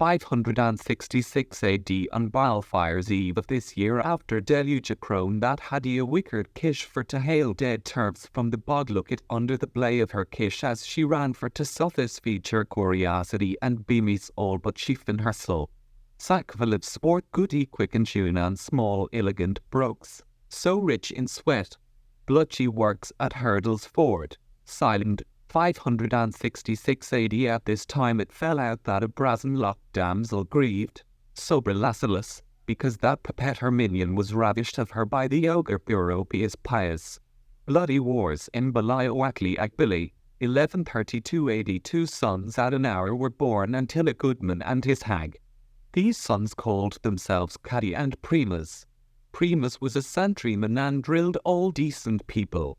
566 AD on Wildfire's Eve of this year after deluge a crone that had a wicked kish for to hail dead turfs from the bog lookit under the blay of her kish as she ran for to satisfy her curiosity and be me's all but she fin her soul. Cyclical of sport goody quick and tune and small elegant brooks, so rich in sweat, blotchy works at Hurdle's Ford, silent 566 AD. At this time it fell out that a brazen-locked damsel grieved, sober Lascellus, because that Pepet her minion was ravished of her by the ogre Europeus Pius. Bloody wars in Baliowacli Akbili, 1132 AD. 2 sons at an hour were born until a goodman and his hag. These sons called themselves Caddy and Primus. Primus was a sentryman and drilled all decent people.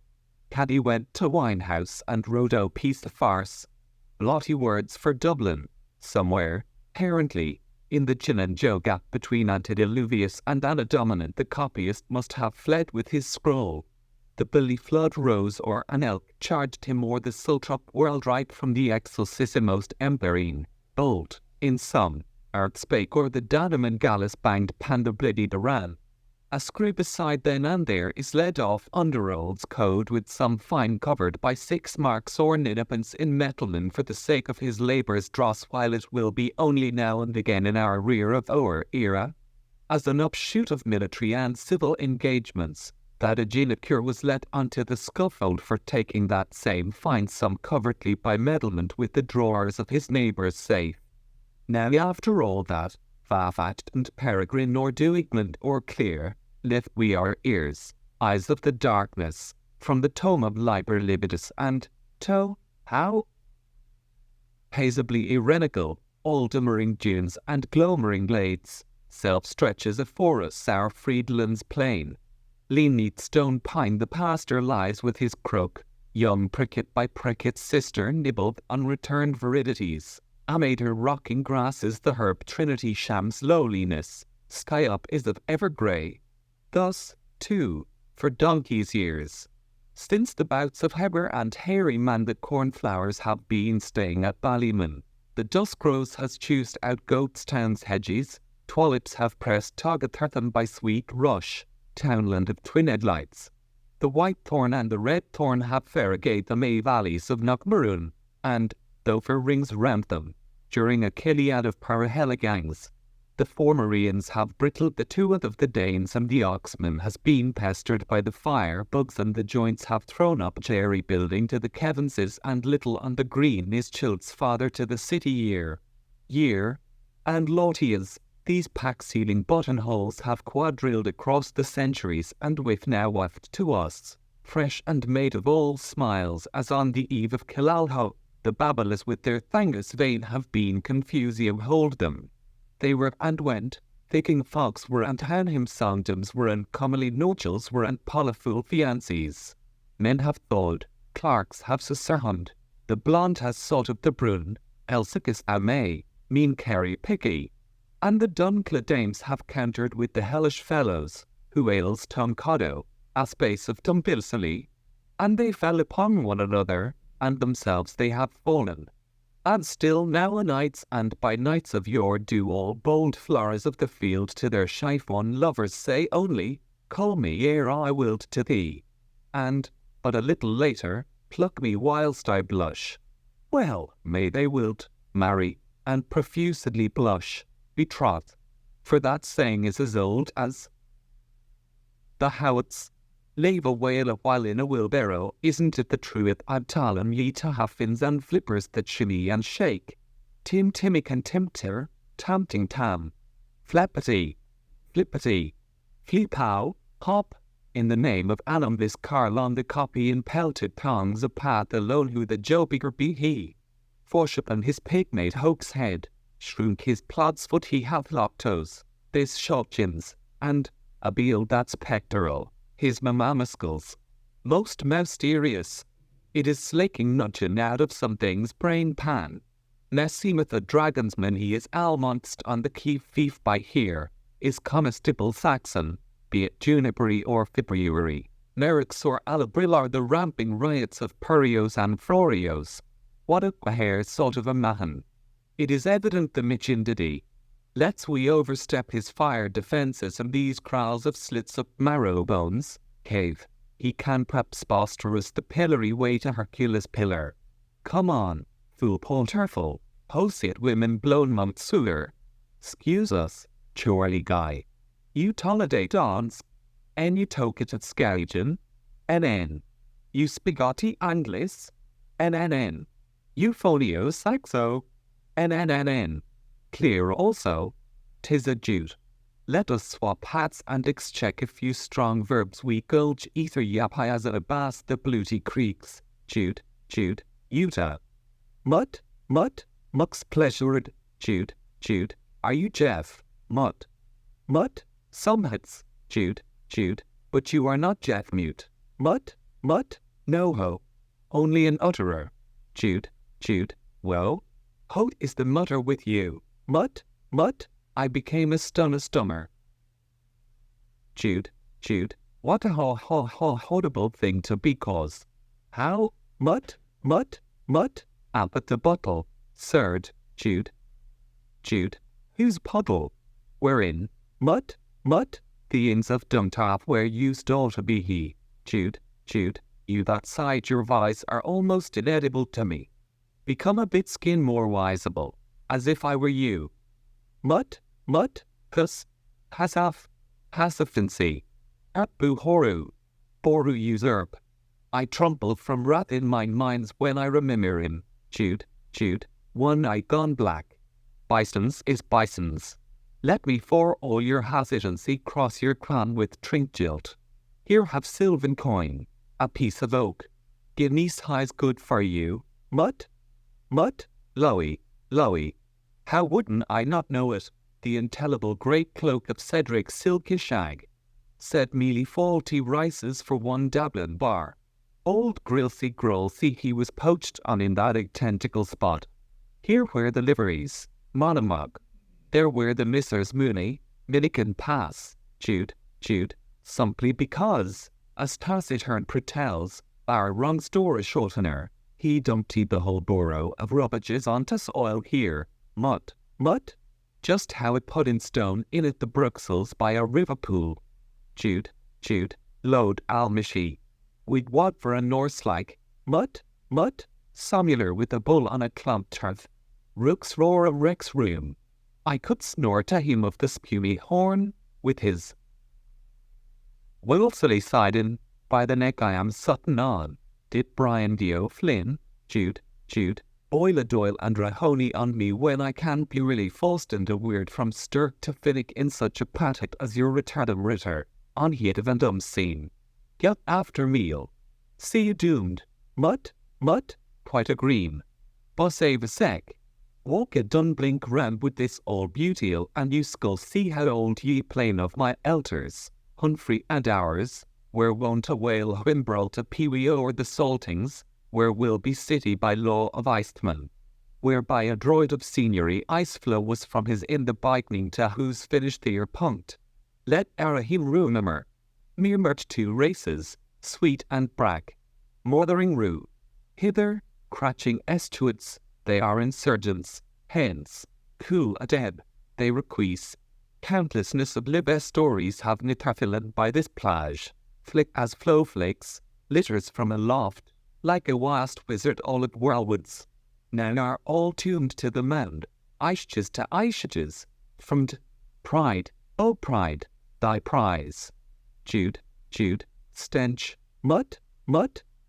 Caddy went to Winehouse and wrote a piece of farce. Bloody words for Dublin. Somewhere, apparently, in the gin and joe gap between Antediluvius and Anadominant, the copyist must have fled with his scroll. The billy flood rose or an elk charged him o'er the sultrup world right from the excelsissimost emberine. Bold, in some, art spake or the Danum and Gallus banged Pandablidi Duran. A screw beside then and there is led off under old's code with some fine covered by 6 marks or ninnepence in metalman for the sake of his labour's dross, while it will be only now and again in our rear of our era, as an upshoot of military and civil engagements, that a ginacure was let unto the scaffold for taking that same fine sum covertly by meddlement with the drawers of his neighbour's safe. Now after all that, Fafacht and Peregrine or do England or clear, lift we our ears, eyes of the darkness, from the tome of Liber Libidus and, to, how? Hazably irenical, aldemering dunes and glomering glades, self-stretches afore us our Friedland's plain. Lean-neat stone pine the pastor lies with his crook, young pricket by pricket's sister nibbled unreturned viridities. Amid her rocking grasses the herb trinity shams lowliness, sky up is of ever grey. Thus, too, for donkey's years, since the bouts of Heber and hairy man the cornflowers have been staying at Ballymun, the dusk rose has choosed out Goatstown's hedges, tulips have pressed Togathurtham by sweet rush, townland of twin headlights. The white thorn and the red thorn have variegated the May valleys of Knockmaroon, and, though for rings round them, during a Kiliad of paraheligangs, the Formarians have brittled the tuath of the Danes and the oxman has been pestered by the fire bugs and the joints have thrown up jerry building to the Kevinses and little on the green is Chilt's father to the city year, and Lotias, these pack-sealing buttonholes have quadrilled across the centuries and with now waft to us, fresh and made of all smiles as on the eve of Kilalho. The Babylus with their Thangus vein have been confusio hold them. They were and went, thinking fogs were and han him songdoms were and commonly nochels were and polyfool fiancies. Men have thawed, clerks have susurhund, the blonde has sought of the brune, Elsicus Amay, mean carry picky, and the Dunkla dames have countered with the hellish fellows, who ails Tomcado, a space of Tumbilsily, and they fell upon one another, and themselves they have fallen. And still now a nights and by nights of yore do all bold flowers of the field to their shyfon lovers say only, call me ere I willed to thee, and, but a little later, pluck me whilst I blush. Well, may they wilt, marry, and profusedly blush, betroth, for that saying is as old as the Howits. Leave a whale a while in a wheelbarrow, isn't it the truth I'd tell 'em ye to have fins and flippers that shimmy and shake? Tim Timmick and Timter, Tamting Tam, Flappity, Flippity, Fleepow, Hop, in the name of Anambis Carlon the copy in pelted tongues a path alone who the Jobiger be he. Forship and his pigmate hoax head, shrunk his plod's foot he hath loctos, this shopchins, and a beal that's pectoral. His mammamuscles, most mysterious. It is slaking nudging out of something's brain pan. Ne seemeth a dragonsman he is almonst on the key fief by here, is comestible Saxon, be it junipery or February. Nerix or Alabril are the ramping riots of Purios and Florios. What a hair sort of a mahan. It is evident the Michindidy. Let's we overstep his fire defences and these kraals of slits up marrow bones, cave. He can perhaps posture us the pillory way to Hercules pillar. Come on, fool polterful, hosit women blown mount sewer. Excuse us, chorley guy. You tolidate ons, and you toket at scallion, NN. You spigoti anglis, NNN. You folio saxo, NNNN. Clear also, 'tis a jute. Let us swap hats and excheck a few strong verbs we gulch ether yapai as a bass the bluty creeks. Jude, Utah. Mut, mux pleasured, Jude, are you Jeff? Mut, some hits, Jude, but you are not Jeff Mute. Mut, no ho, only an utterer. Jude, well, ho is the mutter with you. Mut, I became a stummer. Jude, what a horrible thing to be cause. How? Mut, up at the bottle, sird, Jude, whose puddle? Wherein? Mut, the inns of Dumtop where used all to be he. Jude, you that side your vice are almost inedible to me. Become a bit skin more wiseable, as if I were you. Mut, hasaffancy, atbu horu, boru usurp. I tremble from wrath in mine minds when I remember him. Jude, one eye gone black. Bisons is bisons. Let me for all your hesitancy cross your crown with trinkgilt. Here have sylvan coin, a piece of oak. Guineas high's good for you. Mut, lowy. How wouldn't I not know it? The intelligible great cloak of Cedric's silky shag. Said mealy faulty rices for one Dublin bar. Old Grillsy he was poached on in that identical spot. Here where the liveries, Monomog. There where the Missers Mooney, Minikin Pass. Jude, simply because, as Taciturn pretells, our wrong store is shortener. He dumpty the whole borough of rubbages onto soil here. Mut, just how it put in stone in at the Bruxelles by a river pool. Jude, load Almishi. We'd what for a Norse like, mut, similar with a bull on a clump turf. Rooks roar a rex room. I could snore to him of the spumy horn, with his wilfully siding, by the neck I am Sutton on. Did Brian Dio Flynn, Jude, boil a doyle and rahony on me when I can't be really forced into weird from Stirk to Finnick in such a packet as your retardum ritter, on heat of and scene. Get after meal. See you doomed. Mut, quite a green. Boss a sec. Walk a dunblink round with this old beauty'll, and you skull see how old ye plain of my elders, Humphrey and ours, where won't a whale whimbrel to peewee o'er the saltings, where will be city by law of Eastman, whereby a droid of seigneury Iceflow was from his in the bikening to whose finished their punct. Let him remember, mere merch 2 races, sweet and brack, mothering rue, hither, cratching estuates, they are insurgents, hence, cool a deb, they requise. Countlessness of libe stories have nithafilen by this plage, flick as flow flakes, litters from aloft, like a vast wizard all at whirlwoods. Now are all tuned to the mound, Aishes to Aishages, from pride, O pride, thy prize. Jude, stench, mut,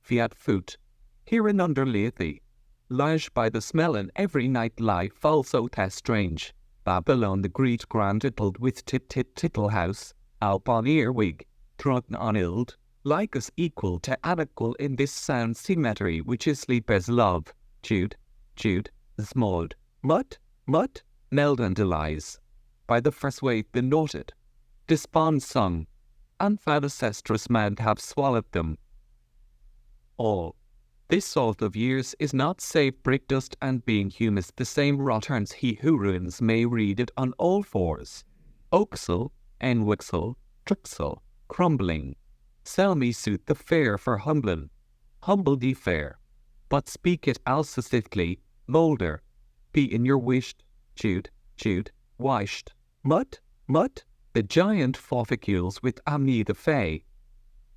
fiat foot, herein underlay thee. Liege by the smell and every night lie falso tha strange. Babylon the great grand-tittled with tittle house, alp on earwig, drunken on ild, like us equal to unequal in this sound symmetry which is sleep as love. Jude, smalled, mut, meld and delies. By the first wave been noted, despond sung, and ancestors man have swallowed them. All. This salt of years is not save brick dust and being humus the same rotterns he who ruins may read it on all fours. Oaksel, enwixel, trixel, crumbling. Sell me suit the fair for humblen, humble de fair. But speak it alcestifically, moulder. be in your wished, Jude, Jude, wished, mut, mut, the giant foficules with Amni the Fay.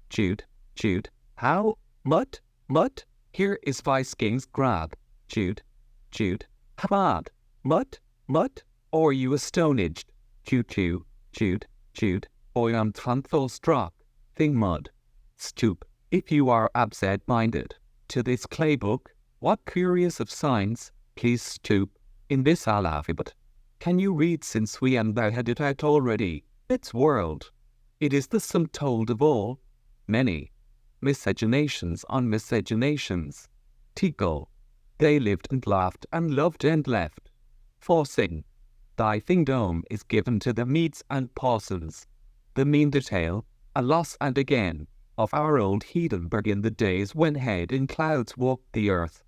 Jude, Jude, how, mut, mut, here is Vice King's grab, Jude, Jude, habad, mut, mut, or you astonaged, Jude, Jude, Jude, Jude, boy am tranthol struck, thing mud, stoop, if you are absent-minded, to this clay book, what curious of signs, please stoop, in this alphabet. Can you read since we and thou had it out already, its world? It is the sum told of all, many, miscegenations on miscegenations. Tickle, they lived and laughed and loved and left. Forcing, thy kingdom is given to the Medes and Parsons. The mean detail, a loss and again, of our old Hedenburg in the days when head in clouds walked the earth.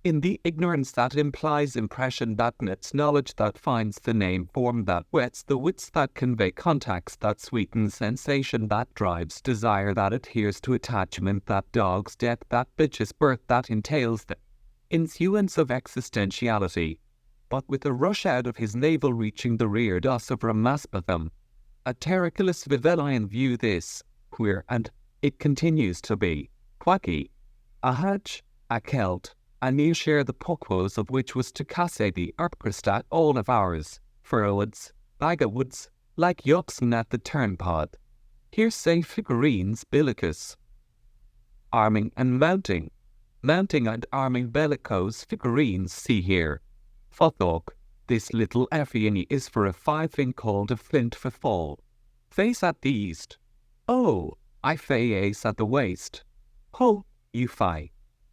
In the ignorance that implies impression that knits knowledge that finds the name form that wets the wits that convey contacts that sweeten sensation that drives desire that adheres to attachment that dogs death that bitches birth that entails the influence of existentiality. But with a rush out of his navel reaching the rear dos of Ramaspatham, a Terriculus Vivelian view this, queer and it continues to be, quacky, a Hutch, a Celt, and you share the pokwoes of which was to casse the Arpcristat all of ours, furrowards, bagawoods, like yoxen at the turnpod. Here say figurines bellicus. Arming and mounting and arming bellicose figurines see here. Fothok, this little effigy is for a 5 called a flint for fall. Face at the east. Oh, I fay ace at the waist. Ho, you fie.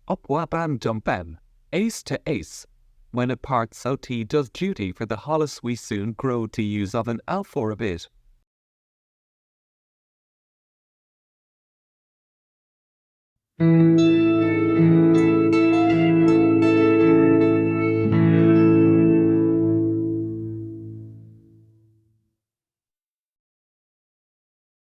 Up wabam dumpem, ace to ace. When a part so T does duty for the hollis we soon grow to use of an elf for a bit.